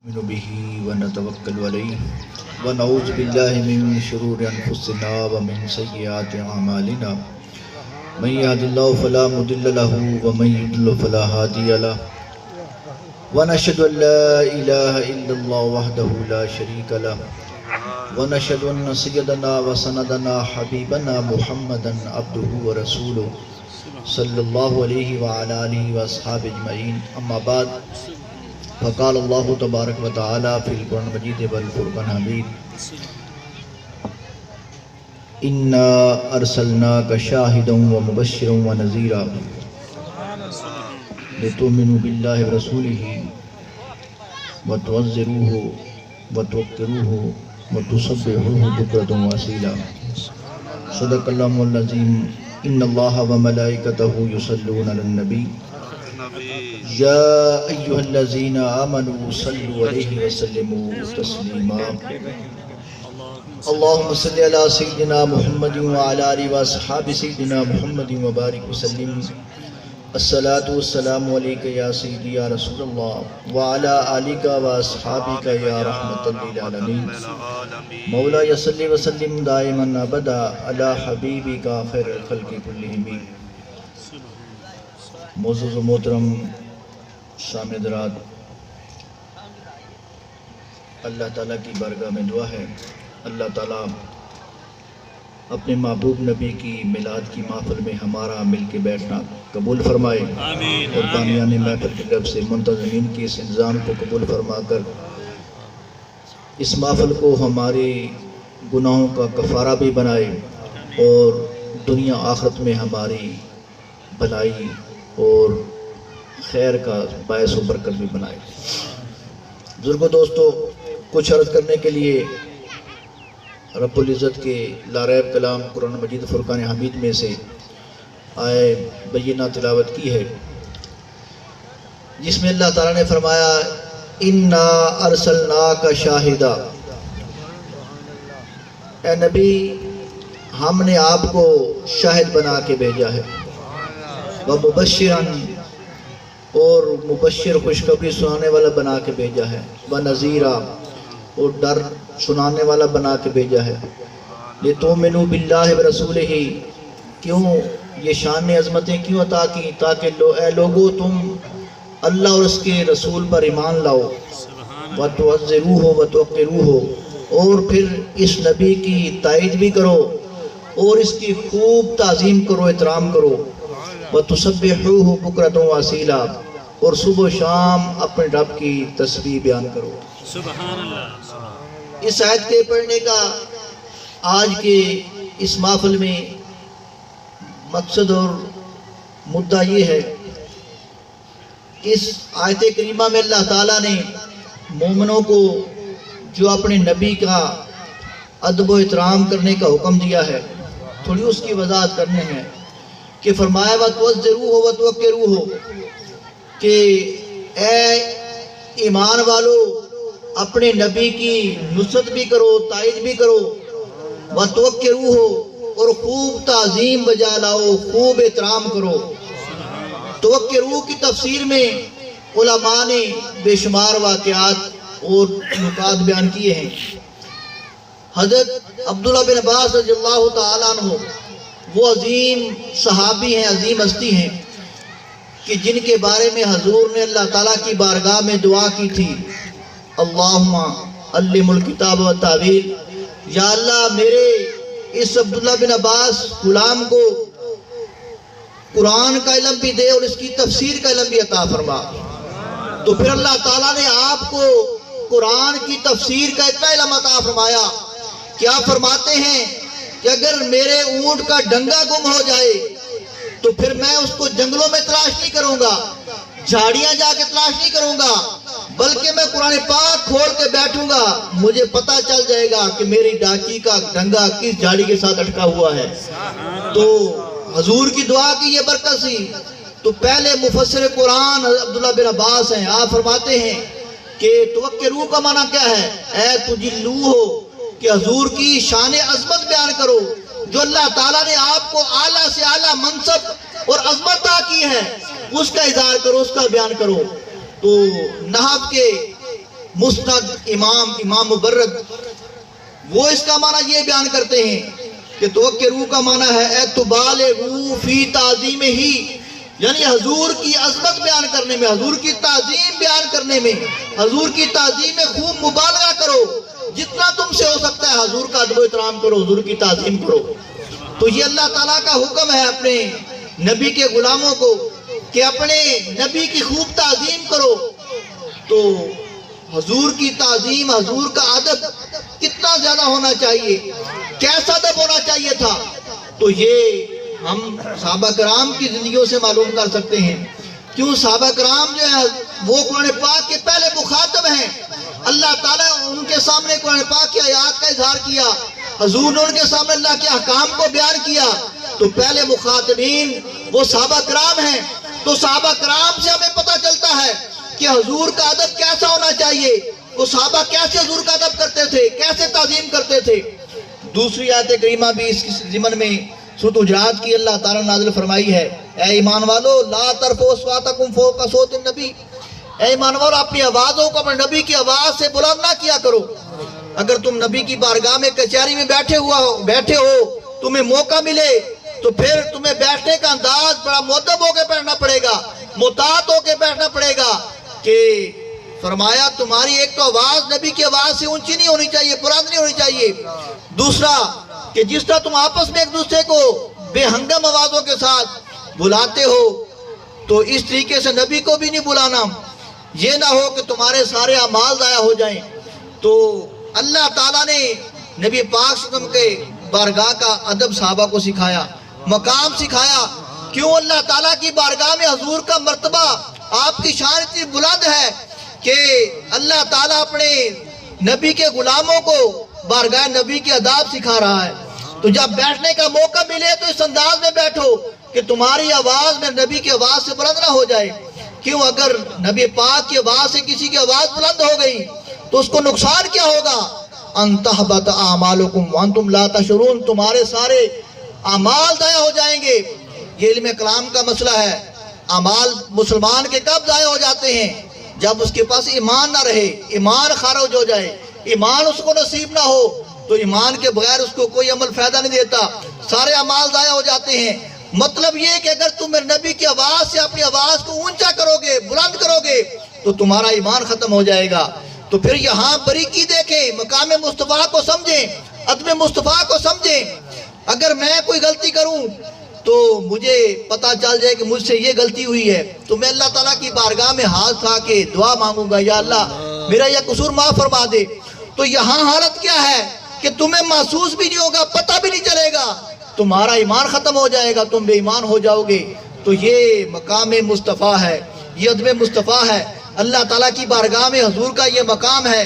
نؤمن به ونتوكل عليه ونعوذ بالله من شرور أنفسنا ومن سيئات أعمالنا من يهد الله فلا مضل له ومن يضلل فلا هادي له ونشهد أن لا إله إلا الله وحده لا شريك له ونشهد أن سيدنا وسندنا حبيبنا محمدا عبده ورسوله صلى الله عليه وعلى آله وأصحابه أجمعين أما بعد فقال الله تبارك وتعالى في القرآن المجيد والفرقان الحميد إنا أرسلناك شاهدا ومبشرا ونذيرا لتؤمنوا بالله ورسوله وتعزروه وتوقروه وتسبحوه بكرة وأصيلا صدق الله العظيم إن الله وملائكته يصلون على النبي يا أيها الذين آمنوا صلوا عليه وسلموا تسليما اللهم صل على سيدنا محمد وعلى آله وأصحاب سيدنا محمد وبارك وسلم الصلاة والسلام عليك يا سيدي يا رسول الله وعلى آلك وأصحابك يا رحمة للعالمين مولاي صل وسلم دائما أبدا على حبيبك خير الخلق كلهم معزز و محترم سامعین، اللہ تعالیٰ کی بارگاہ میں دعا ہے اللہ تعالیٰ اپنے محبوب نبی کی میلاد کی محفل میں ہمارا مل کے بیٹھنا قبول فرمائے اور بانیان محفل کی طرف سے منتظمین کے اس انتظام کو قبول فرما کر اس محفل کو ہمارے گناہوں کا کفارہ بھی بنائے اور دنیا آخرت میں ہماری بھلائی اور خیر کا باعث و برکت بھی بنائے۔ بزرگوں دوستو، کچھ عرض کرنے کے لیے رب العزت کے لاریب کلام قرآن مجید فرقان حمید میں سے آئے بینہ تلاوت کی ہے، جس میں اللہ تعالیٰ نے فرمایا اِنَّا أَرْسَلْنَاكَ شَاہِدًا، اے نبی ہم نے آپ کو شاہد بنا کے بھیجا ہے، وَمُبَشِّرًا اور مبشر خوشخبری سنانے والا بنا کے بھیجا ہے، وَنَذِيرًا اور ڈر سنانے والا بنا کے بھیجا ہے، لِتُؤْمِنُوا بِاللَّهِ وَرَسُولِهِ کیوں یہ شان عظمتیں کیوں عطا کی؟ تاکہ اے لوگو تم اللہ اور اس کے رسول پر ایمان لاؤ، وَتُعَزِّرُوهُ وَتُوَقِّرُوهُ اور پھر اس نبی کی تائید بھی کرو اور اس کی خوب تعظیم کرو، احترام کرو، وَتُسَبِّحُوهُ بُكْرَةً وَأَصِيلًا اور صبح و شام اپنے رب کی تسبیح بیان کرو۔ سبحان اللہ۔ اس آیت کے پڑھنے کا آج کے اس محفل میں مقصد اور مدعا یہ ہے، اس آیت کریمہ میں اللہ تعالیٰ نے مومنوں کو جو اپنے نبی کا ادب و احترام کرنے کا حکم دیا ہے، تھوڑی اس کی وضاحت کرنے ہیں کہ فرمایا وَتُوَزِّرُوهُ وَتُوَقِّرُوهُ کہ اے ایمان والو اپنے نبی کی نصرت بھی کرو، تائید بھی کرو، وَتُوَقِّرُوهُ اور خوب تعظیم بجا لاؤ، خوب احترام کرو۔ توقروہ کی تفسیر میں علماء نے بے شمار واقعات اور نکات بیان کیے ہیں۔ حضرت عبداللہ بن عباس رضی اللہ تعالیٰ عنہ وہ عظیم صحابی ہیں، عظیم ہستی ہیں کہ جن کے بارے میں حضور نے اللہ تعالیٰ کی بارگاہ میں دعا کی تھی، اللہم علم الکتاب و تعویل، یا اللہ میرے اس عبداللہ بن عباس غلام کو قرآن کا علم بھی دے اور اس کی تفسیر کا علم بھی عطا فرما۔ تو پھر اللہ تعالیٰ نے آپ کو قرآن کی تفسیر کا اتنا علم عطا فرمایا کہ آپ فرماتے ہیں کہ اگر میرے اونٹ کا ڈنگا گم ہو جائے تو پھر میں اس کو جنگلوں میں تلاش نہیں کروں گا، جھاڑیاں جا کے تلاش نہیں کروں گا، بلکہ میں قرآن پاک کھول کے بیٹھوں گا، مجھے پتہ چل جائے گا کہ میری ڈاکی کا ڈنگا کس جھاڑی کے ساتھ اٹکا ہوا ہے۔ تو حضور کی دعا کی یہ برکت سی۔ تو پہلے مفسر قرآن عبداللہ بن عباس ہیں، آپ فرماتے ہیں کہ توقروہ کا معنی کیا ہے؟ اے تجلوہ کہ حضور کی شان عظمت بیان کرو، جو اللہ تعالیٰ نے آپ کو اعلیٰ سے اعلیٰ منصب اور عظمت عطا کی ہے، اس کا اظہار کرو، اس کا بیان کرو۔ تو نحو کے مسند امام مبرد وہ اس کا معنی یہ بیان کرتے ہیں کہ توقروا کا معنی ہے اے تبالغوا فی تعظیم ہی، یعنی حضور کی عظمت بیان کرنے میں، حضور کی تعظیم بیان کرنے میں، حضور کی تعظیم میں خوب مبالغہ کرو، جتنا تم سے ہو سکتا ہے حضور کا ادب و احترام کرو، حضور کی تعظیم کرو۔ تو یہ اللہ تعالیٰ کا حکم ہے اپنے نبی کے غلاموں کو کہ اپنے نبی کی خوب تعظیم کرو۔ تو حضور کی تعظیم، حضور کا ادب کتنا زیادہ ہونا چاہیے، کیسا ادب ہونا چاہیے تھا، تو یہ ہم صحابہ کرام کی زندگیوں سے معلوم کر سکتے ہیں۔ کیوں صحابہ کرام جو ہے وہ قرآن پاک کے پہلے مخاطب ہیں، اللہ تعالیٰ ان کے سامنے قرآن پاک کی آیات کا اظہار کیا، حضور نے ان کے سامنے اللہ کے احکام کو بیان کیا، تو پہلے مخاطبین وہ صحابہ کرام ہیں۔ تو صحابہ کرام سے ہمیں پتہ چلتا ہے کہ حضور کا ادب کیسا ہونا چاہیے، وہ صحابہ کیسے حضور کا ادب کرتے تھے، کیسے تعظیم کرتے تھے۔ دوسری آیت کریمہ بھی اس ضمن میں سورۃ حجرات کی اللہ تعالیٰ نے نازل فرمائی ہے، اے ایمان والو لا ترفعوا اصواتکم فوق صوت النبی، اے ایمان والو اپنی آوازوں کو اپنے نبی کی آواز سے بلند نہ کیا کرو۔ اگر تم نبی کی بارگاہ میں کچہری میں بیٹھے ہو، تمہیں موقع ملے تو پھر تمہیں بیٹھنے کا انداز بڑا مؤدب ہو کے بیٹھنا پڑے گا، محتاط ہو کے بیٹھنا پڑے گا، کہ فرمایا تمہاری ایک تو آواز نبی کی آواز سے اونچی نہیں ہونی چاہیے، بلند نہیں ہونی چاہیے۔ دوسرا کہ جس طرح تم آپس میں ایک دوسرے کو بے ہنگم آوازوں کے ساتھ بلاتے ہو، تو اس طریقے سے نبی کو بھی نہیں بلانا، یہ نہ ہو کہ تمہارے سارے اعمال ضائع ہو جائیں۔ تو اللہ تعالیٰ نے نبی پاک صلی اللہ علیہ وسلم کے بارگاہ کا ادب صحابہ کو سکھایا، مقام سکھایا۔ کیوں اللہ تعالیٰ کی بارگاہ میں حضور کا مرتبہ، آپ کی شان اتنی بلند ہے کہ اللہ تعالیٰ اپنے نبی کے غلاموں کو بارگاہ نبی کے آداب سکھا رہا ہے۔ تو جب بیٹھنے کا موقع ملے تو اس انداز میں بیٹھو کہ تمہاری آواز میں نبی کی آواز سے بلند نہ ہو جائے۔ کیوں اگر نبی پاک کی آواز سے کسی کی آواز بلند ہو گئی تو اس کو نقصان کیا ہوگا؟ ان تحبط اعمالکم وانتم لا تشعرون، تمہارے سارے اعمال ضائع ہو جائیں گے۔ یہ علم کلام کا مسئلہ ہے، اعمال مسلمان کے کب ضائع ہو جاتے ہیں؟ جب اس کے پاس ایمان نہ رہے، ایمان خارج ہو جائے، ایمان اس کو نصیب نہ ہو، تو ایمان کے بغیر اس کو کوئی عمل فائدہ نہیں دیتا، سارے اعمال ضائع ہو جاتے ہیں۔ مطلب یہ کہ اگر تم نبی کی آواز سے اپنی آواز کو اونچا کرو گے، بلند کرو گے، تو تمہارا ایمان ختم ہو جائے گا۔ تو پھر یہاں باریکی دیکھیں، مقام مصطفیٰ کو سمجھیں، ادب مصطفیٰ کو سمجھیں۔ اگر میں کوئی غلطی کروں تو مجھے پتہ چل جائے کہ مجھ سے یہ غلطی ہوئی ہے، تو میں اللہ تعالیٰ کی بارگاہ میں ہاتھ اٹھا کے دعا مانگوں گا، یا اللہ میرا یہ قصور معاف فرما دے۔ تو یہاں حالت کیا ہے کہ تمہیں محسوس بھی نہیں ہوگا، پتہ بھی نہیں چلے گا، تمہارا ایمان ختم ہو جائے گا، تم بے ایمان ہو جاؤ گے۔ تو یہ مقام مصطفیٰ ہے، یہ ادب مصطفیٰ ہے۔ اللہ تعالیٰ کی بارگاہ میں حضور کا یہ مقام ہے۔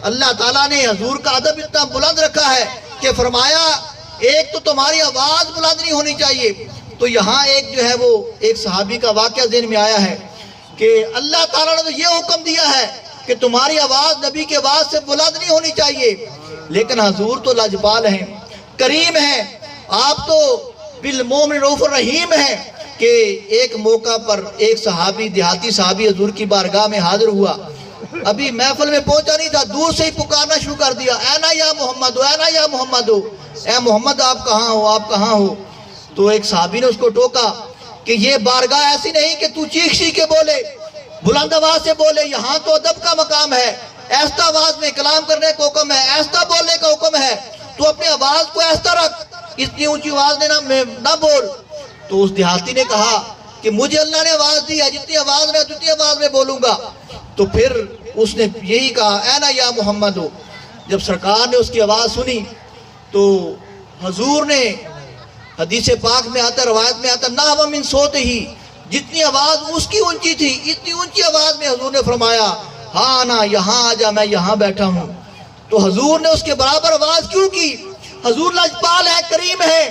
اللہ تعالیٰ نے حضور کا ادب اتنا بلند رکھا ہے کہ فرمایا ایک تو تمہاری آواز بلند نہیں ہونی چاہیے۔ تو یہاں ایک جو ہے وہ ایک صحابی کا واقعہ ذہن میں آیا ہے کہ اللہ تعالیٰ نے تو یہ حکم دیا ہے کہ تمہاری آواز نبی کی آواز سے بلند نہیں ہونی چاہیے، لیکن حضور تو لاجپال ہیں، کریم ہیں، آپ تو بالمومن رؤوف الرحیم ہیں، کہ ایک موقع پر ایک صحابی، دیہاتی صحابی حضور کی بارگاہ میں حاضر ہوا، ابھی محفل میں پہنچا نہیں تھا، دور سے ہی پکارنا شروع کر دیا، اینا یا محمد، اینا یا محمد، اے محمد آپ کہاں ہو، آپ کہاں ہو؟ تو ایک صحابی نے اس کو ٹوکا کہ یہ بارگاہ ایسی نہیں کہ تو چیخ چیخ کے بولے، بلند آواز سے بولے، یہاں تو ادب کا مقام ہے، ایسا آواز میں کلام کرنے کا حکم ہے، ایسا بولنے کا حکم ہے، تو اپنی آواز کو ایسا رکھ، اتنی اونچی آواز میں نہ بول۔ تو اس دیہاتی نے کہا کہ مجھے اللہ نے آواز دی ہے، جتنی آواز میں اتنی آواز میں بولوں گا۔ تو پھر اس نے یہی کہا، اینا یا محمد ہو۔ جب سرکار نے اس کی آواز سنی تو حضور نے، حدیث پاک میں آتا، روایت میں آتا، نحو من صوت ہی، جتنی آواز اس کی اونچی تھی، اتنی اونچی آواز میں حضور نے فرمایا، ہاں نا یہاں آجا، میں یہاں بیٹھا ہوں۔ تو حضور نے اس کے برابر آواز کیوں کی؟ حضور لاجپال ہے، کریم ہے،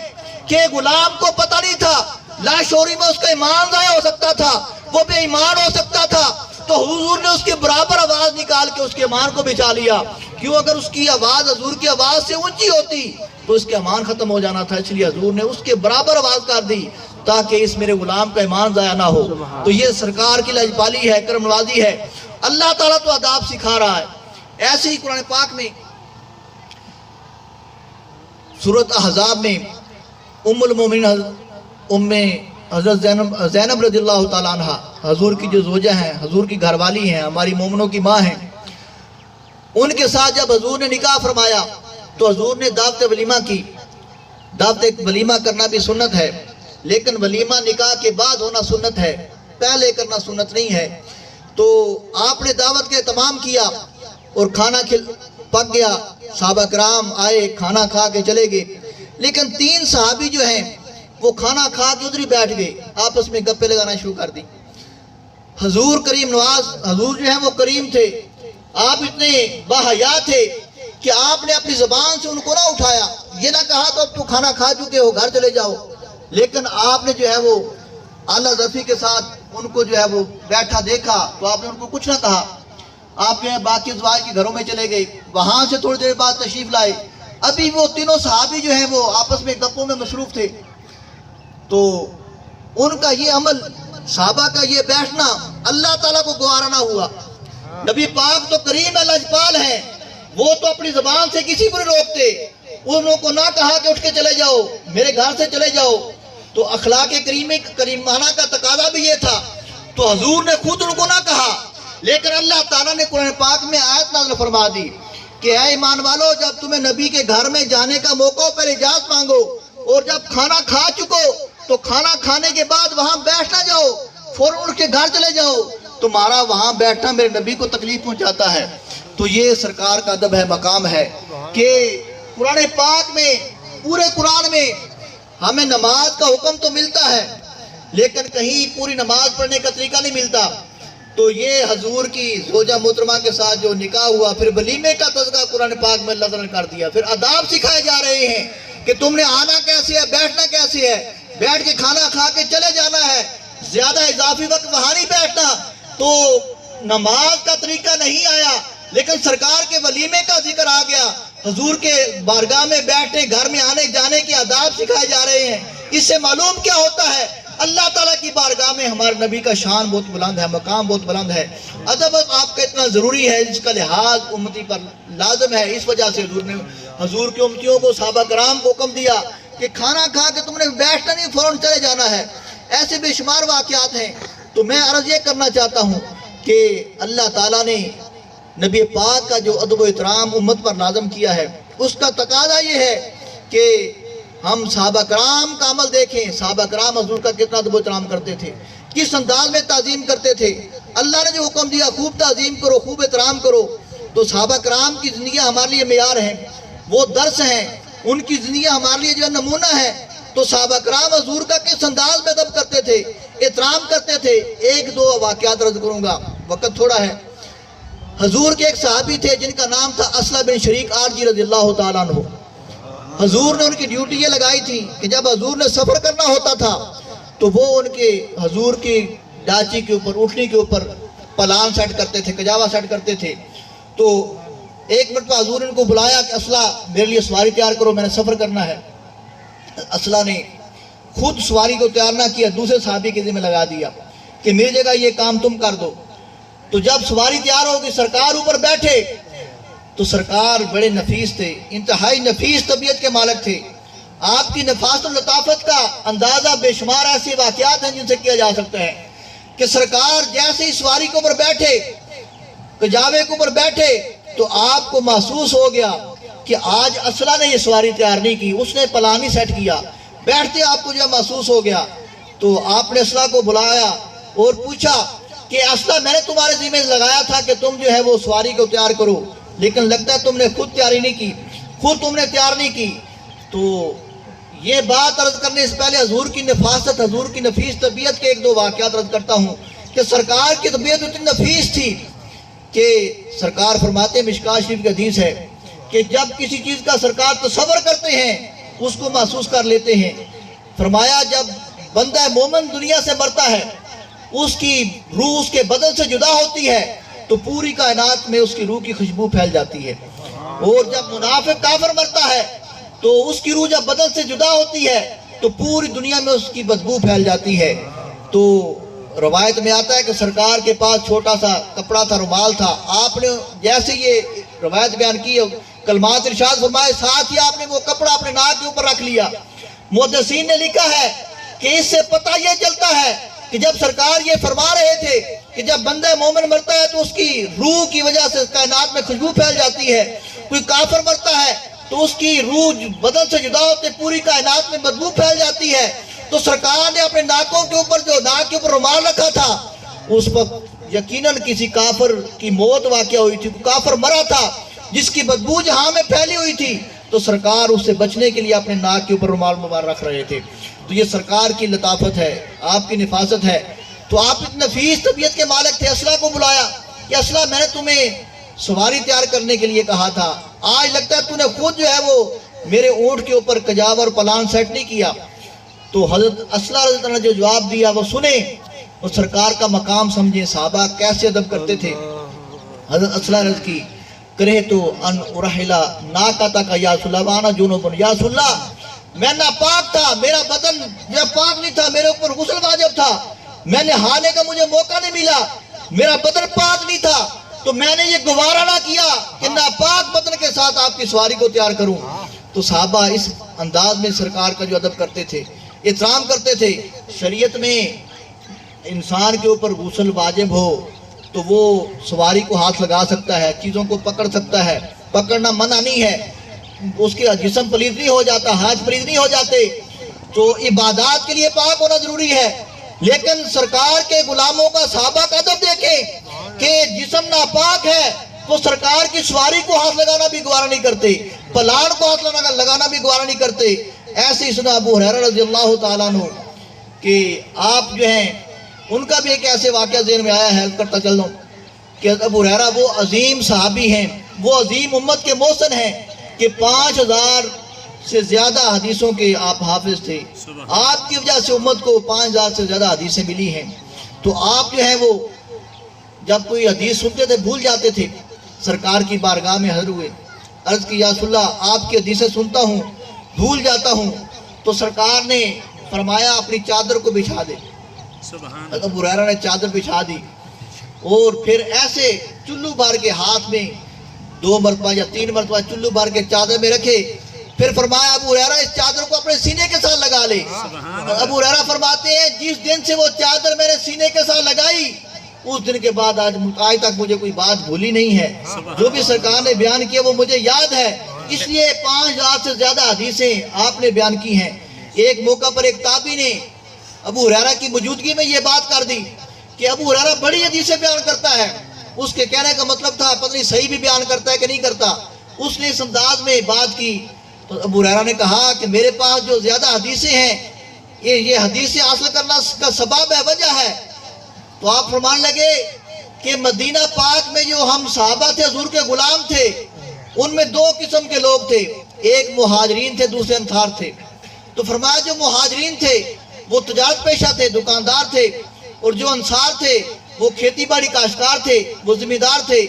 کہ غلام کو پتہ نہیں تھا، لاشعوری میں اس کا ایمان ضائع ہو سکتا تھا، وہ بے ایمان ہو سکتا تھا، تو حضور نے اس کے برابر آواز نکال کے اس کے ایمان کو بچا لیا۔ کیوں؟ اگر اس کی آواز حضور کی آواز سے اونچی ہوتی تو اس کے ایمان ختم ہو جانا تھا، اس لیے حضور نے اس کے برابر آواز کر دی تاکہ اس میرے غلام کا ایمان ضائع نہ ہو۔ تو یہ سرکار کی لاجپالی ہے، کرم نوازی ہے۔ اللہ تعالیٰ تو آداب سکھا رہا ہے، ایسے ہی قرآن پاک میں سورۃ احزاب میں ام المومنین حضرت زینب رضی اللہ تعالیٰ عنہ، حضور کی جو زوجہ ہیں، حضور کی گھر والی ہیں، ہماری مومنوں کی ماں ہیں، ان کے ساتھ جب حضور نے نکاح فرمایا تو حضور نے دعوت ولیمہ کی۔ دعوت ولیمہ کرنا بھی سنت ہے، لیکن ولیمہ نکاح کے بعد ہونا سنت ہے، پہلے کرنا سنت نہیں ہے۔ تو آپ نے دعوت کا اہتمام کیا اور کھانا پک گیا، صحابہ کرام آئے، کھانا کھا کے چلے گئے، لیکن 3 صحابی جو ہیں وہ کھانا کھا کے ادھر ہی بیٹھ گئے، آپس میں گپے لگانا شروع کر دی۔ حضور کریم نواز، حضور جو ہیں وہ کریم تھے، آپ اتنے باحیا تھے کہ آپ نے اپنی زبان سے ان کو نہ اٹھایا، یہ نہ کہا تو اب تو کھانا کھا چکے ہو، گھر چلے جاؤ، لیکن آپ نے جو ہے وہ اعلیٰ ظرفی کے ساتھ ان کو جو ہے وہ بیٹھا دیکھا تو آپ نے ان کو کچھ نہ کہا۔ آپ جو ہے باقی ازواج کے گھروں میں چلے گئے، وہاں سے تھوڑی دیر بعد تشریف لائے، ابھی وہ تینوں صحابی جو ہیں وہ آپس میں گپوں میں مصروف تھے۔ تو ان کا یہ عمل، صحابہ کا یہ بیٹھنا اللہ تعالیٰ کو گوارا نہ ہوا۔ نبی پاک تو کریم لجپال ہیں، وہ تو اپنی زبان سے کسی کو نہیں روکتے، انہوں کو نہ کہا کہ اٹھ کے چلے جاؤ، میرے گھر سے چلے جاؤ۔ تو اخلاق کریمانہ کا تقاضا بھی یہ تھا، تو حضور نے خود ان کو نہ کہا، لیکن اللہ تعالیٰ نے قرآن پاک میں آیت نازل فرما دی کہ اے ایمان والو، جب تمہیں نبی کے گھر میں جانے کا موقع ہو پہلے اجازت مانگو، اور جب کھانا کھا چکو تو کھانا کھانے کے بعد وہاں بیٹھ نہ جاؤ، فوراً اٹھ کے گھر چلے جاؤ، تمہارا وہاں بیٹھنا میرے نبی کو تکلیف پہنچاتا ہے۔ تو یہ سرکار کا ادب ہے، مقام ہے کہ قرآن پاک میں، پورے قرآن میں ہمیں نماز کا حکم تو ملتا ہے، لیکن کہیں پوری نماز پڑھنے کا طریقہ نہیں ملتا۔ تو یہ حضور کی زوجہ محترمہ کے ساتھ جو نکاح ہوا، پھر ولیمے کا تذکرہ قرآن پاک میں اللہ تعالیٰ نے کر دیا، پھر آداب سکھائے جا رہے ہیں کہ تم نے آنا کیسے ہے، بیٹھنا کیسے ہے، بیٹھ کے کھانا کھا کے چلے جانا ہے، زیادہ اضافی وقت وہاں نہیں بیٹھنا۔ تو نماز کا طریقہ نہیں آیا، لیکن سرکار کے ولیمے کا ذکر آ گیا، حضور کے بارگاہ میں بیٹھنے، گھر میں آنے جانے کے آداب سکھائے جا رہے ہیں۔ اس سے معلوم کیا ہوتا ہے، اللہ تعالیٰ کی بارگاہ میں ہمارے نبی کا شان بہت بلند ہے، مقام بہت بلند ہے۔ ادب آپ کا اتنا ضروری ہے، جس کا لحاظ امتی پر لازم ہے۔ اس وجہ سے حضور نے حضور کی امتیوں کو، صحابہ کرام کو حکم دیا کہ کھانا کھا کے تم نے بیٹھنا نہیں، فوراً چلے جانا ہے۔ ایسے بے شمار واقعات ہیں۔ تو میں عرض یہ کرنا چاہتا ہوں کہ اللہ تعالیٰ نے نبی پاک کا جو ادب و احترام امت پر لازم کیا ہے، اس کا تقاضا یہ ہے کہ ہم صحابہ کرام کا عمل دیکھیں۔ صحابہ کرام حضور کا کتنا ادب و احترام کرتے تھے، کس انداز میں تعظیم کرتے تھے۔ اللہ نے جو حکم دیا خوب تعظیم کرو، خوب احترام کرو۔ تو صحابہ کرام کی زندگیاں ہمارے لیے معیار ہیں، وہ درس ہیں، ان کی زندگیاں ہمارے لیے جو نمونہ ہے۔ تو صحابہ کرام حضور کا کس انداز میں ادب کرتے تھے، احترام کرتے تھے۔ 1-2 واقعات عرض کروں گا، وقت تھوڑا ہے۔ حضور کے ایک صحابی تھے جن کا نام تھا اسلم بن شریک آرجی رضی اللہ تعالیٰ عنہ۔ حضور نے ان کی ڈیوٹی یہ لگائی تھی کہ جب حضور نے سفر کرنا ہوتا تھا تو وہ ان کے حضور کی ڈاچی کے اوپر، اٹھنی کے اوپر پلان سیٹ کرتے تھے، کجاوا سیٹ کرتے تھے۔ تو 1 منٹ پر حضور نے ان کو بلایا کہ اسلہ میرے لیے سواری تیار کرو، میں نے سفر کرنا ہے۔ اسلہ نے خود سواری کو تیار نہ کیا، دوسرے صحابی کے ذمہ لگا دیا کہ میری جگہ یہ کام تم کر دو۔ تو جب سواری تیار ہوگی، سرکار اوپر بیٹھے، تو سرکار بڑے نفیس تھے، انتہائی نفیس طبیعت کے مالک تھے۔ آپ کی نفاست و لطافت کا اندازہ بے شمار ایسے واقعات ہیں جن سے کیا جا سکتا ہے کہ سرکار جیسے ہی سواری کے اوپر بیٹھے، کجاوے کے اوپر بیٹھے، تو آپ کو محسوس ہو گیا کہ آج اسلہ نے یہ سواری تیار نہیں کی، اس نے پلان ہی سیٹ کیا۔ بیٹھتے آپ کو جو محسوس ہو گیا، تو آپ نے اسلہ کو بلایا اور پوچھا کہ اسلہ میں نے تمہارے ذمہ لگایا تھا کہ تم جو ہے وہ سواری کو تیار کرو، لیکن لگتا ہے تم نے خود تیاری نہیں کی، خود تم نے تیار نہیں کی۔ تو یہ بات عرض کرنے سے پہلے حضور کی نفاست، حضور کی نفیس طبیعت کے 1-2 واقعات عرض کرتا ہوں کہ سرکار کی طبیعت اتنی نفیس تھی کہ سرکار فرماتے ہیں، مشکوٰۃ شریف کی حدیث ہے کہ جب کسی چیز کا سرکار تصور کرتے ہیں اس کو محسوس کر لیتے ہیں۔ فرمایا جب بندہ مومن دنیا سے مرتا ہے، اس کی روح اس کے بدن سے جدا ہوتی ہے تو پوری کائنات میں اس کی روح کی خوشبو پھیل جاتی ہے، اور جب منافق کافر مرتا ہے تو اس کی روح جب بدن سے جدا ہوتی ہے تو پوری دنیا میں اس کی بدبو پھیل جاتی ہے۔ تو روایت میں آتا ہے کہ سرکار کے پاس چھوٹا سا کپڑا تھا، رومال تھا، آپ نے جیسے یہ روایت بیان کی ہے، کلمات ارشاد فرمائے، ساتھ ہی آپ نے وہ کپڑا اپنے ناک کے اوپر رکھ لیا۔ محدثین نے لکھا ہے کہ اس سے پتہ یہ چلتا ہے کہ جب سرکار یہ فرما رہے تھے کہ جب بندہ مومن مرتا ہے تو اس کی روح کی وجہ سے کائنات میں خوشبو پھیل جاتی ہے، کوئی کافر مرتا ہے تو اس کی روح بدن سے جدا ہوتے پوری کائنات میں بدبو پھیل جاتی ہے، تو سرکار نے اپنے ناکوں کے اوپر جو ناک کے اوپر رومال رکھا تھا، اس وقت یقیناً کسی کافر کی موت واقع ہوئی تھی، کافر مرا تھا جس کی بدبو جہاں میں پھیلی ہوئی تھی، تو سرکار اس سے بچنے کے لیے اپنے ناک کے اوپر رومال مبارک رکھ رہے تھے۔ تو یہ سرکار کی لطافت ہے، آپ کی نفاست ہے۔ تو آپ اتنا نفیس طبیعت کے مالک تھے، اسلحہ کو بلایا کہ اسلحہ میں نے تمہیں سواری تیار کرنے کے لیے کہا تھا، آج لگتا ہے تو نے خود جو ہے وہ میرے اونٹ کے اوپر کجاور پلان سیٹ نہیں کیا۔ تو حضرت اسلحہ رضی اللہ عنہ نے جو جواب دیا وہ سنیں اور سرکار کا مقام سمجھیں، صحابہ کیسے ادب کرتے تھے۔ حضرت اسلحہ رضی کی کرے تو ان ارحلا ناکتا کا یا رسول اللہ وانا جنوبن، یا رسول اللہ میں ناپاک تھا، میرا بدن پاک نہیں تھا، میرے اوپر غسل واجب تھا، میں نے نہانے کا مجھے موقع نہیں ملا، میرا بدن پاک نہیں تھا، تو میں نے یہ گوارا نہ کیا کہ ناپاک بدن کے ساتھ آپ کی سواری کو تیار کروں۔ تو صحابہ اس انداز میں سرکار کا جو ادب کرتے تھے، احترام کرتے تھے۔ شریعت میں انسان کے اوپر غسل واجب ہو تو وہ سواری کو ہاتھ لگا سکتا ہے، چیزوں کو پکڑ سکتا ہے، پکڑنا منع نہیں ہے، اس کے جسم پلید نہیں ہو جاتا، ہاتھ پلید نہیں ہو جاتے، تو عبادات کے لیے پاک ہونا ضروری ہے۔ لیکن سرکار کے غلاموں کا صحابہ کا ادب دیکھیں کہ جسم ناپاک ہے تو سرکار کی سواری کو ہاتھ لگانا بھی گوارا نہیں کرتے، پلان کو ہاتھ لگانا بھی گوارا نہیں کرتے۔ ایسے ہی سنا ابو ہریرہ رضی اللہ تعالیٰ عنہ کہ آپ جو ہیں ان کا بھی ایک ایسے واقعہ ذہن میں آیا ہے، کرتا چل رہا ہوں کہ ابو ہریرہ وہ عظیم صحابی ہیں، وہ عظیم امت کے محسن ہیں کہ 5000 سے زیادہ حدیثوں کے آپ حافظ تھے، آپ کی وجہ سے امت کو 5000 سے زیادہ حدیثیں ملی ہیں۔ تو آپ جو ہیں وہ جب کوئی حدیث سنتے تھے بھول جاتے تھے، سرکار کی بارگاہ میں حضر ہوئے، عرض کی یا رسول اللہ آپ کی حدیثیں سنتا ہوں بھول جاتا ہوں، تو سرکار نے فرمایا اپنی چادر کو بچھا دے۔ ابو ہریرہ نے چادر بچھا دی اور پھر ایسے چلو بھر کے ہاتھ میں 2 مرتبہ یا 3 مرتبہ چلو بھر کے چادر میں رکھے، پھر فرمایا ابو ہریرہ اس چادر کو اپنے سینے کے ساتھ لگا لے۔ ابو ہریرہ فرماتے ہیں جس دن سے وہ چادر میرے سینے کے ساتھ لگائی، اس دن کے بعد آج تک مجھے کوئی بات بھولی نہیں ہے، جو بھی سرکار نے بیان کیا وہ مجھے یاد ہے۔ اس لیے 5000 سے زیادہ حدیثیں آپ نے بیان کی ہیں۔ ایک موقع پر ایک تابعی نے ابو ہریرہ کی موجودگی میں یہ بات کر دی کہ ابو ہریرہ بڑی حدیثیں بیان کرتا ہے۔ اس کے کہنے کا مطلب تھا پتہ نہیں صحیح بھی بیان کرتا ہے کہ نہیں کرتا۔ اس نے اس انداز میں بات کی تو ابو ہریرہ نے کہا کہ میرے پاس جو زیادہ حدیثیں ہیں یہ حدیثیں حاصل کرنا کا سبب ہے، وجہ ہے۔ تو آپ فرمان لگے کہ مدینہ پاک میں جو ہم صحابہ تھے، حضور کے غلام تھے، ان میں 2 قسم کے لوگ تھے، ایک مہاجرین تھے، دوسرے انصار تھے۔ تو فرمایا جو مہاجرین تھے وہ تجارت پیشہ تھے، دکاندار تھے، اور جو انصار تھے وہ کھیتی باڑی کاشتکار تھے، وہ ذمہ دار تھے۔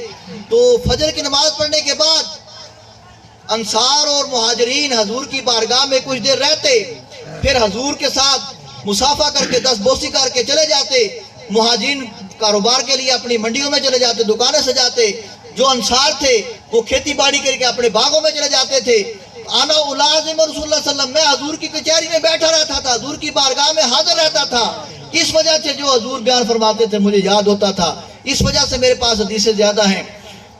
تو فجر کی نماز پڑھنے کے بعد انصار اور مہاجرین حضور کی بارگاہ میں کچھ دیر رہتے، پھر حضور کے ساتھ مصافحہ کر کے دست بوسی کر کے چلے جاتے۔ مہاجرین کاروبار کے لیے اپنی منڈیوں میں چلے جاتے، دکانیں سجاتے، جو انصار تھے وہ کھیتی باڑی کر کے اپنے باغوں میں چلے جاتے تھے۔ انا الازم رسول اللہ صلی اللہ علیہ وسلم، میں حضور کی کچہری میں بیٹھا رہتا تھا، حضور کی بارگاہ میں حاضر رہتا تھا، اس وجہ سے جو حضور بیان فرماتے تھے مجھے یاد ہوتا تھا، اس وجہ سے میرے پاس حدیثیں زیادہ ہیں۔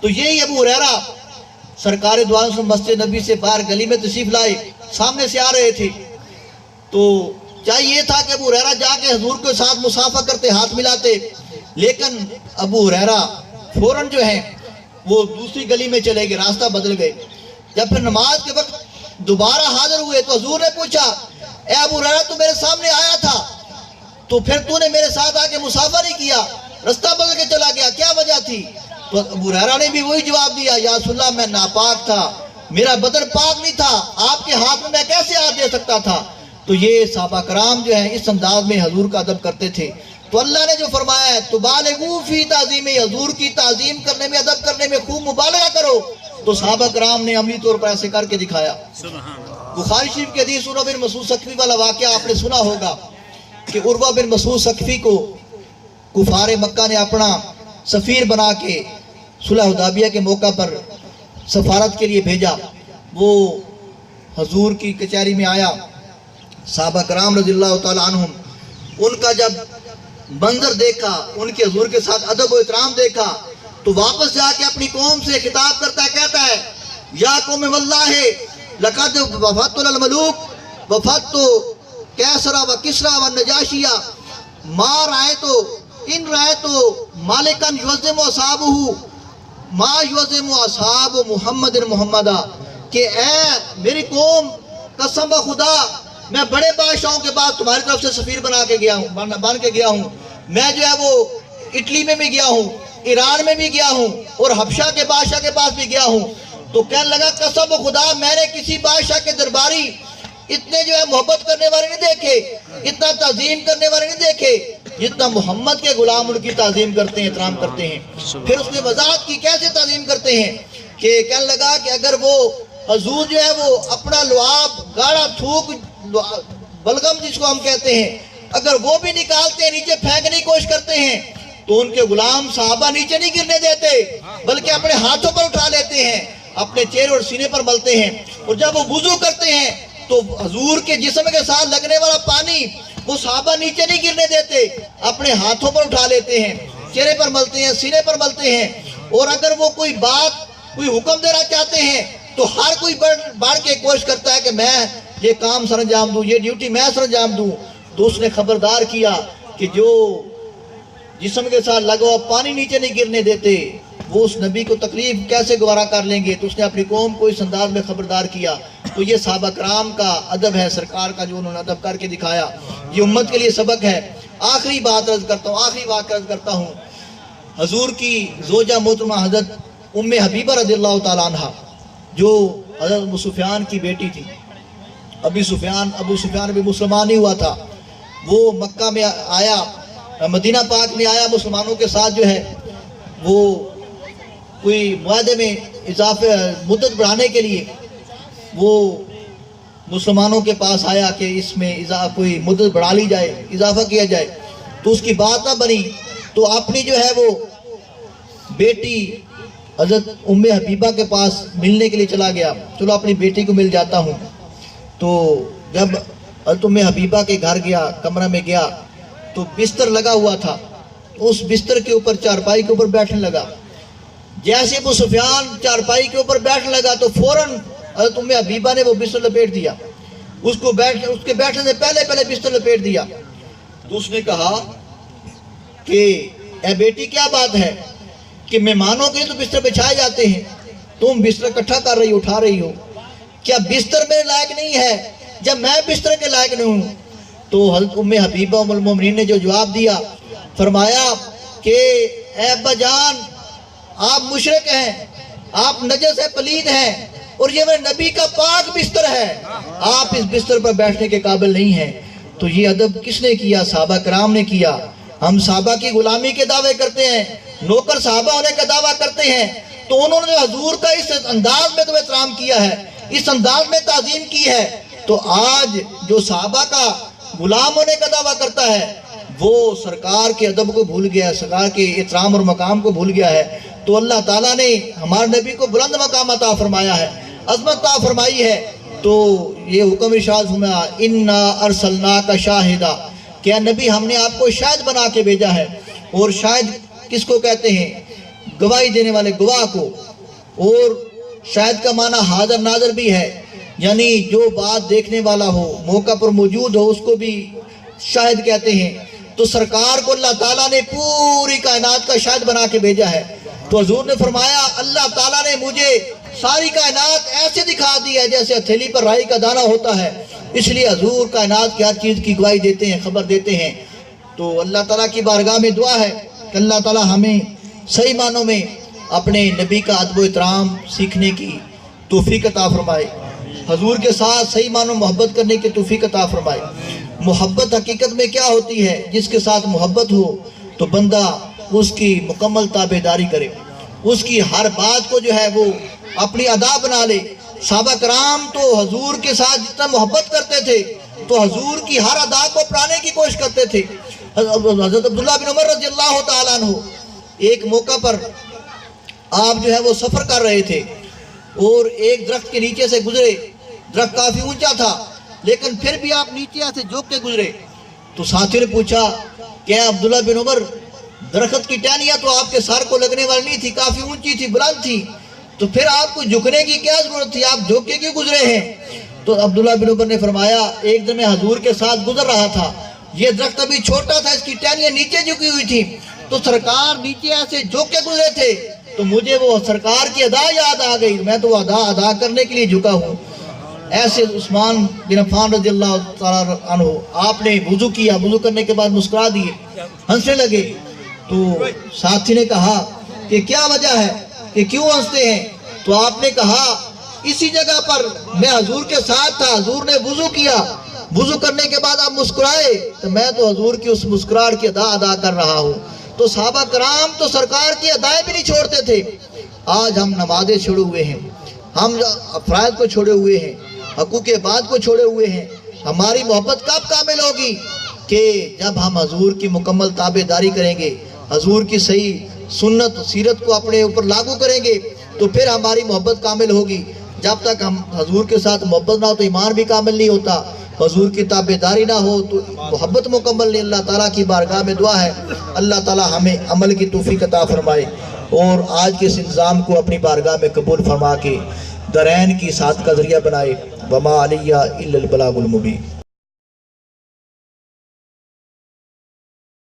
تو یہی ابو ہریرہ سرکار دو عالم مسجد نبی سے باہر گلی میں تشریف لائے، سامنے سے آ رہے تھے، تو چاہیے تھا کہ ابو ہریرہ جا کے حضور کے ساتھ مصافحہ کرتے، ہاتھ ملاتے، لیکن ابو ہریرہ فوراً جو ہے وہ دوسری گلی میں چلے گئے، راستہ بدل گئے۔ جب پھر نماز کے وقت دوبارہ حاضر ہوئے تو حضور نے پوچھا اے ابو ہریرہ تو میرے سامنے آیا تھا، تو پھر تو نے میرے ساتھ آ کے مصافحہ نہیں کیا، راستہ بدل کے چلا گیا، کیا وجہ تھی؟ تو ابو ہریرہ نے بھی وہی جواب دیا، یا رسول اللہ میں ناپاک تھا، میرا بدن پاک نہیں تھا، آپ کے ہاتھ میں کیسے ہاتھ دے سکتا تھا؟ تو یہ صحابہ کرام جو ہیں اس انداز میں حضور کا ادب کرتے تھے۔ تو اللہ نے جو فرمایا ہے تبالغوا فی تعظیم، حضور کی تعظیم کرنے میں، ادب کرنے میں خوب مبالغہ کرو، تو صحابہ کرام نے عملی طور پر ایسے کر کے دکھایا۔ بخاری شریف کی حدیث عروہ بن مسعود ثقفی والا واقعہ آپ نے سنا ہوگا کہ عروہ بن مسعود ثقفی کو کفار مکہ نے اپنا سفیر بنا کے صلح حدیبیہ کے موقع پر سفارت کے لیے بھیجا، وہ حضور کی کچہری میں آیا، صحابہ کرام رضی اللہ تعالیٰ عنہم ان کا جب منظر دیکھا، ان کے حضور کے ساتھ ادب و احترام دیکھا، تو واپس جا کے اپنی قوم سے خطاب کرتا ہے، کہتا ہے یا قوم واللہ لقد وفدت الملوک وفدت کیسرا و کسرا و نجاشیہ ما رأیتو ان رأیتو مالکن یعظم اصحابہ ما یعظم اصحاب محمد محمدہ، کہ اے میری قوم قسم بخدا میں بڑے بادشاہوں کے بعد تمہاری طرف سے سفیر بن کے گیا ہوں، میں جو ہے وہ اٹلی میں بھی گیا ہوں، ایران میں بھی گیا ہوں، اور حبشہ کے بادشاہ کے پاس بھی گیا ہوں۔ تو کہنے لگا قسم خدا میں نے کسی بادشاہ کے درباری اتنے جو ہے محبت کرنے والے نہیں دیکھے، اتنا تعظیم کرنے والے نہیں دیکھے جتنا محمد کے غلام ان کی تعظیم کرتے ہیں، احترام کرتے ہیں۔ پھر اس نے وضاحت کی کیسے تعظیم کرتے ہیں، کہ کہنے لگا کہ اگر وہ حضور جو ہے وہ اپنا لعاب گاڑا تھوک بلغم جس کو ہم کہتے ہیں، اگر وہ بھی نکالتے ہیں نیچے پھینکنے کی کوشش کرتے ہیں تو ان کے غلام صحابہ نیچے نہیں گرنے دیتے، بلکہ اپنے ہاتھوں پر اٹھا لیتے ہیں، اپنے چہرے اور سینے پر ملتے ہیں، اور جب وہ وضو کرتے ہیں تو حضور کے جسم کے ساتھ لگنے والا پانی وہ صحابہ نیچے نہیں گرنے دیتے، اپنے ہاتھوں پر اٹھا لیتے ہیں، چہرے پر ملتے ہیں، سینے پر ملتے ہیں، اور اگر وہ کوئی بات کوئی حکم دینا چاہتے ہیں تو ہر کوئی بڑھ کے کوشش کرتا ہے کہ میں یہ کام سر انجام دوں، یہ ڈیوٹی میں سر انجام دوں۔ تو اس نے خبردار کیا کہ جو جسم کے ساتھ لگا ہوا پانی نیچے نہیں گرنے دیتے وہ اس نبی کو تکلیف کیسے گوارا کر لیں گے۔ تو اس نے اپنی قوم کو اس انداز میں خبردار کیا۔ تو یہ صحابہ کرام کا ادب ہے، سرکار کا جو انہوں نے ادب کر کے دکھایا، یہ امت کے لیے سبق ہے۔ آخری بات عرض کرتا ہوں، حضور کی زوجہ محترمہ حضرت ام حبیبہ رضی اللہ تعالیٰ عنہ جو حضرت ابو سفیان کی بیٹی تھی، ابو سفیان بھی مسلمان ہی ہوا تھا، وہ مکہ میں آیا، مدینہ پاک میں آیا، مسلمانوں کے ساتھ جو ہے وہ کوئی معاہدے میں اضافہ مدت بڑھانے کے لیے وہ مسلمانوں کے پاس آیا کہ اس میں کوئی مدت بڑھا لی جائے، اضافہ کیا جائے۔ تو اس کی بات نہ بنی تو اپنی جو ہے وہ بیٹی حضرت ام حبیبہ کے پاس ملنے کے لیے چلا گیا، چلو اپنی بیٹی کو مل جاتا ہوں۔ تو جب حضرت ام حبیبہ کے گھر گیا، کمرہ میں گیا تو بستر لگا ہوا تھا، اس بستر کے اوپر چارپائی کے اوپر بیٹھنے لگا۔ جیسے ابو سفیان چارپائی کے اوپر بیٹھنے لگا تو فوراً حضرت ام حبیبہ نے وہ بستر لپیٹ دیا، اس کے بیٹھنے سے پہلے بستر لپیٹ دیا۔ تو اس نے کہا کہ اے بیٹی کیا بات ہے کہ مہمانوں کے تو بستر بچھائے جاتے ہیں، تم بستر اکٹھا کر رہی ہو، اٹھا رہی ہو، کیا بستر میرے لائق نہیں ہے جب میں بستر کے لائق نہیں ہوں؟ تو حضرت ام حبیبہ ام المومنین نے جو جواب دیا، فرمایا کہ اے ابا جان آپ مشرک ہیں، آپ نجس ہے، پلید ہیں، اور یہ میرے نبی کا پاک بستر ہے، آپ اس بستر پر بیٹھنے کے قابل نہیں ہیں۔ تو یہ ادب کس نے کیا؟ صحابہ کرام نے کیا۔ ہم صحابہ کی غلامی کے دعوے کرتے ہیں، نوکر صحابہ ہونے کا دعویٰ کرتے ہیں، تو انہوں نے حضور کا اس انداز میں تو احترام کیا ہے، اس انداز میں تعظیم کی ہے، تو آج جو صحابہ کا غلام ہونے کا دعویٰ کرتا ہے وہ سرکار کے ادب کو بھول گیا ہے، سرکار کے احترام اور مقام کو بھول گیا ہے۔ تو اللہ تعالیٰ نے ہمارے نبی کو بلند مقام عطا فرمایا ہے، عظمت عطا فرمائی ہے۔ تو یہ حکم ارشاد فرمایا انا ارسلناک شاہدا، کہ اے نبی ہم نے آپ کو شاہد بنا کے بھیجا ہے۔ اور شاہد کس کو کہتے ہیں؟ گواہی دینے والے گواہ کو۔ اور شاہد کا معنی حاضر ناظر بھی ہے، یعنی جو بات دیکھنے والا ہو، موقع پر موجود ہو، اس کو بھی شاہد کہتے ہیں۔ تو سرکار کو اللہ تعالیٰ نے پوری کائنات کا شاہد بنا کے بھیجا ہے۔ تو حضور نے فرمایا اللہ تعالیٰ نے مجھے ساری کائنات ایسے دکھا دی ہے جیسے ہتھیلی پر رائی کا دانہ ہوتا ہے، اس لیے حضور کائنات کی ہر چیز کی گواہی دیتے ہیں، خبر دیتے ہیں۔ تو اللہ تعالیٰ کی بارگاہ میں دعا ہے کہ اللہ تعالیٰ ہمیں صحیح معنوں میں اپنے نبی کا ادب و احترام سیکھنے کی توفیق عطا فرمائے، حضور کے ساتھ صحیح معنوں محبت کرنے کی توفیق عطا فرمائے۔ محبت حقیقت میں کیا ہوتی ہے؟ جس کے ساتھ محبت ہو تو بندہ اس کی مکمل تابعداری کرے، اس کی ہر بات کو جو ہے وہ اپنی ادا بنا لے۔ صحابہ کرام تو حضور کے ساتھ جتنا محبت کرتے تھے تو حضور کی ہر ادا کو اپنانے کی کوشش کرتے تھے۔ حضرت عبداللہ بن عمر رضی اللہ تعالیٰ عنہ ایک موقع پر آپ جو ہے وہ سفر کر رہے تھے، اور ایک درخت کے نیچے سے گزرے. درخت کافی اونچا تھا لیکن پھر بھی آپ نیچے سے جھک کے گزرے. تو ساتھی نے پوچھا کہ عبداللہ بن عمر درخت کی ٹہنیاں تو آپ کے سر کو لگنے والی نہیں تھی, کافی اونچی تھی, بلند تھی, تو پھر آپ کو جھکنے کی کیا ضرورت تھی, آپ جھک کے کیوں گزرے ہیں؟ تو عبداللہ بن عمر نے فرمایا ایک دن میں حضور کے ساتھ گزر رہا تھا, یہ درخت ابھی چھوٹا تھا, اس کی ٹہنیاں نیچے جھکی ہوئی تھی, تو سرکار نیچے ایسے جھک کے گزرے تھے, تو مجھے وہ سرکار کی ادا یاد آ گئی, میں تو ادا کرنے کے لیے جھکا ہوں. ایسے عثمان بن عفان رضی اللہ تعالیٰ عنہ آپ نے وضو کیا, وضو کرنے کے بعد مسکرا دیے, ہنسنے لگے. تو ساتھی نے کہا کہ کیا وجہ ہے کہ کیوں ہنستے ہیں؟ تو آپ نے کہا اسی جگہ پر میں حضور کے ساتھ تھا, حضور نے وضو کیا, وضو کرنے کے بعد آپ مسکرائے, تو میں تو حضور کی اس مسکراہٹ کی ادا کر رہا ہوں. تو صحابہ کرام تو سرکار کی ادائیں بھی نہیں چھوڑتے تھے. آج ہم نمازیں چھوڑے ہوئے ہیں, ہم افراد کو چھوڑے ہوئے ہیں, حقوق بعد کو چھوڑے ہوئے ہیں. ہماری محبت کب کامل ہوگی؟ کہ جب ہم حضور کی مکمل تابعداری کریں گے, حضور کی صحیح سنت سیرت کو اپنے اوپر لاگو کریں گے, تو پھر ہماری محبت کامل ہوگی. جب تک ہم حضور کے ساتھ محبت نہ ہو تو ایمان بھی کامل نہیں ہوتا, حضور کی تابعداری نہ ہو تو محبت مکمل نہیں. اللہ تعالیٰ کی بارگاہ میں دعا ہے اللہ تعالیٰ ہمیں عمل کی توفیق عطا فرمائے, اور آج کے اس انتظام کو اپنی بارگاہ میں قبول فرما کے درین کی سعادت کا ذریعہ بنائے. وما علیہ الا البلاغ المبین.